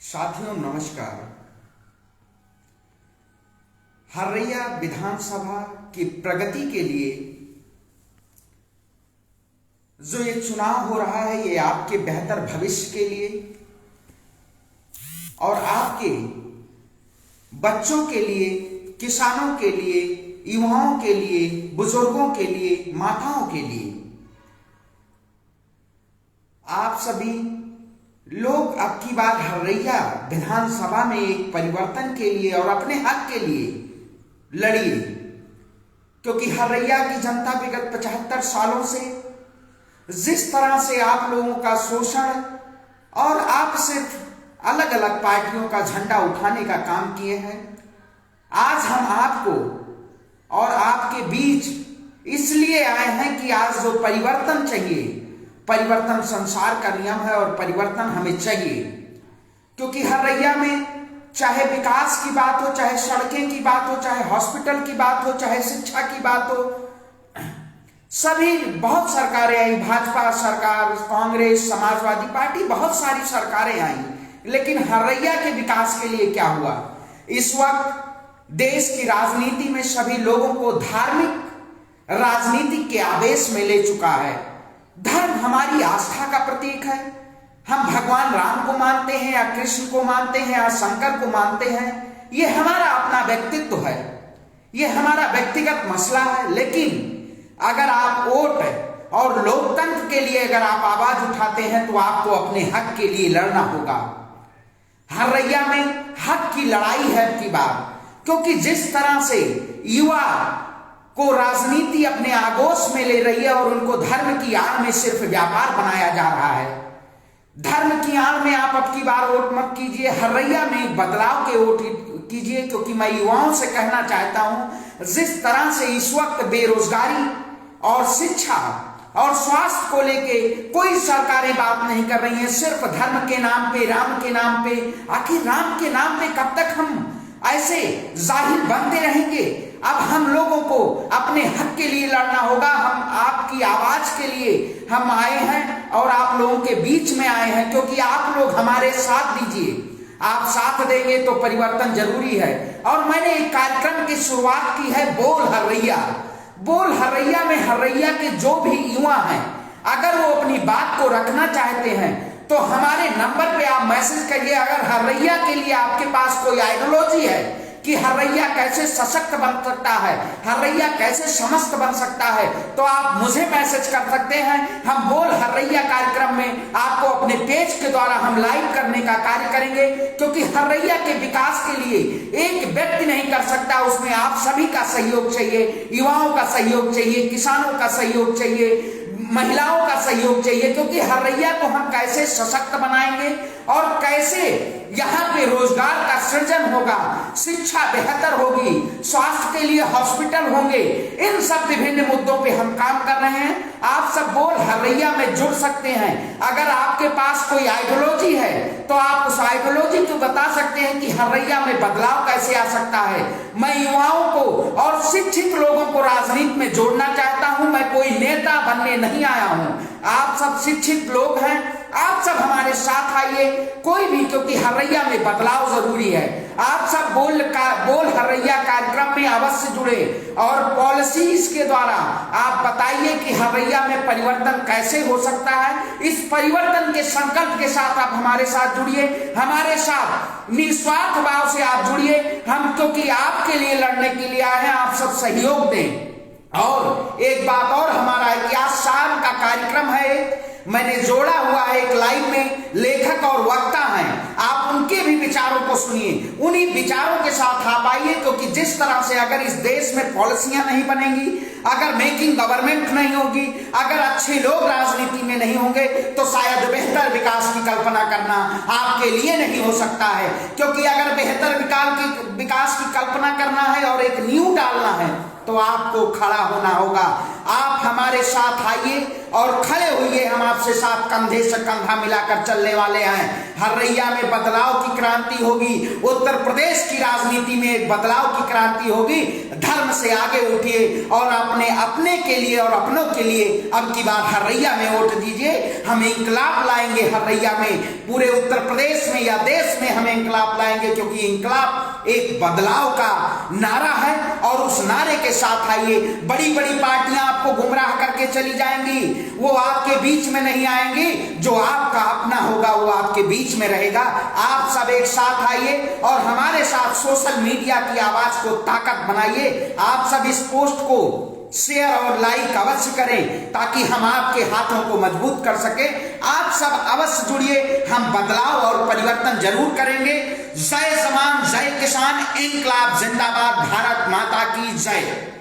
साथियों नमस्कार। हर्रैया विधानसभा की प्रगति के लिए जो ये चुनाव हो रहा है, ये आपके बेहतर भविष्य के लिए और आपके बच्चों के लिए, किसानों के लिए, युवाओं के लिए, बुजुर्गों के लिए, माताओं के लिए, आप सभी लोग अब की बार हर्रैया विधानसभा में एक परिवर्तन के लिए और अपने हक के लिए लड़िए, क्योंकि हर्रैया की जनता विगत 75 सालों से जिस तरह से आप लोगों का शोषण और आप सिर्फ अलग अलग पार्टियों का झंडा उठाने का काम किए हैं, आज हम आपको और आपके बीच इसलिए आए हैं कि आज जो परिवर्तन चाहिए, परिवर्तन संसार का नियम है और परिवर्तन हमें चाहिए। क्योंकि हर्रैया में चाहे विकास की बात हो, चाहे सड़कें की बात हो, चाहे हॉस्पिटल की बात हो, चाहे शिक्षा की बात हो, सभी बहुत सरकारें आई, भाजपा सरकार, कांग्रेस, समाजवादी पार्टी, बहुत सारी सरकारें आई, लेकिन हर्रैया के विकास के लिए क्या हुआ? इस वक्त देश की राजनीति में सभी लोगों को धार्मिक राजनीति के आवेश में ले चुका है। धर्म हमारी आस्था का प्रतीक है। हम भगवान राम को मानते हैं या कृष्ण को मानते हैं या शंकर को मानते हैं, ये हमारा अपना व्यक्तित्व है, ये हमारा व्यक्तिगत मसला है। लेकिन अगर आप वोट और लोकतंत्र के लिए अगर आप आवाज उठाते हैं तो आपको अपने हक के लिए लड़ना होगा। हर्रैया में हक की लड़ाई है की बात, क्योंकि जिस तरह से युवा को राजनीति अपने आगोश में ले रही है और उनको धर्म की आड़ में सिर्फ व्यापार बनाया जा रहा है। धर्म की आड़ में आप अब की बार वोट मत कीजिए, हर्रैया में एक बदलाव के वोट कीजिए। क्योंकि मैं युवाओं से कहना चाहता हूं, जिस तरह से इस वक्त बेरोजगारी और शिक्षा और स्वास्थ्य को लेके कोई सरकारें बात नहीं कर रही हैं, सिर्फ धर्म के नाम पे, राम के नाम पे। आखिर राम के नाम पे कब तक हम ऐसे जाहिर बनते रहेंगे? अब हम लोगों को अपने हक के लिए लड़ना होगा। हम आपकी आवाज के लिए हम आए हैं और आप लोगों के बीच में आए हैं, क्योंकि आप लोग हमारे साथ दीजिए। आप साथ देंगे तो परिवर्तन जरूरी है। और मैंने एक कार्यक्रम की शुरुआत की है, बोल हर्रैया। बोल हर्रैया में हर्रैया के जो भी युवा हैं, अगर वो अपनी बात को रखना चाहते हैं तो हमारे नंबर पे आप मैसेज करिए। अगर हर्रैया के लिए आपके पास कोई आइडियोलॉजी है कि हर्रैया कैसे सशक्त बन सकता है, हर्रैया कैसे समस्त बन सकता है, तो आप मुझे मैसेज कर सकते हैं। हम बोल हर्रैया कार्यक्रम में आपको अपने पेज के द्वारा हम लाइव करने का कार्य करेंगे, क्योंकि हर्रैया के विकास के लिए एक व्यक्ति नहीं कर सकता, उसमें आप सभी का सहयोग चाहिए, युवाओं का सहयोग चाहिए, किसानों का सहयोग चाहिए, महिलाओं का सहयोग चाहिए। क्योंकि हर्रैया को हम कैसे सशक्त बनाएंगे और कैसे यहाँ पे रोजगार का सृजन होगा, शिक्षा बेहतर होगी, स्वास्थ्य के लिए हॉस्पिटल होंगे, इन सब विभिन्न मुद्दों पे हम काम कर रहे हैं। आप सब बोल हर्रैया में जुड़ सकते हैं। अगर आपके पास कोई आइडियोलॉजी है तो आप उस आइडियोलॉजी को बता सकते हैं कि हर्रैया में बदलाव कैसे आ सकता है। मैं युवाओं को और शिक्षित लोगों को राजनीति में जोड़ना चाहता हूं। मैं कोई नेता बनने नहीं आया हूं। आप सब शिक्षित लोग हैं, आप सब हमारे साथ आइए, कोई भी, क्योंकि हर्रैया में बदलाव जरूरी है। आप सब बोल हर्रैया कार्यक्रम में अवश्य जुड़े और पॉलिसीज के द्वारा आप बताइए कि हर्रैया में परिवर्तन कैसे हो सकता है। इस परिवर्तन के संकल्प के साथ आप हमारे साथ जुड़िए, हमारे साथ निस्वार्थ भाव से आप जुड़िए। हम क्योंकि आपके लिए लड़ने के लिए आए हैं, आप सब सहयोग दें। और एक बात और, हमारा इतिहास शाम का कार्यक्रम है, मैंने जोड़ा हुआ है एक लाइव में, लेखक और वक्ता हैं, आप उनके भी विचारों को सुनिए, उन्हीं विचारों के साथ आप आइए। क्योंकि जिस तरह से अगर इस देश में पॉलिसियां नहीं बनेंगी, अगर मेकिंग गवर्नमेंट नहीं होगी, अगर अच्छे लोग राजनीति में नहीं होंगे, तो शायद बेहतर विकास की कल्पना करना आपके लिए नहीं हो सकता है। क्योंकि अगर बेहतर विकास की कल्पना करना है और एक नींव डालना है, तो आपको खड़ा होना होगा। आप हमारे साथ आइए और खड़े होइए। हम आपसे साथ कंधे से कंधा मिलाकर चलने वाले हैं। हर्रैया में बदलाव की क्रांति होगी। उत्तर प्रदेश की राजनीति में एक बदलाव की क्रांति होगी। धर्म से आगे उठिए और अपने के लिए और अपनों के लिए अब की बार हर्रैया में वोट दीजिए। हम इंकलाब लाएंगे हर्रैया में, पूरे उत्तर प्रदेश में या देश में हम इंकलाब लाएंगे, क्योंकि इंकलाब एक बदलाव का नारा है। और उस नारे के साथ आइए। बड़ी बड़ी पार्टियां आपको गुमराह करके चली जाएंगी, वो आपके बीच में नहीं आएंगी। जो आपका अपना होगा वो आपके बीच में रहेगा। आप सब एक साथ आइए और हमारे साथ सोशल मीडिया की आवाज को ताकत बनाइए। आप सब इस पोस्ट को शेयर और लाइक अवश्य करें ताकि हम आपके हाथों को मजबूत कर सके। आप सब अवश्य जुड़िए। हम बदलाव और परिवर्तन जरूर करेंगे। जय जवान, जय किसान, इंकलाब जिंदाबाद, भारत माता की जय।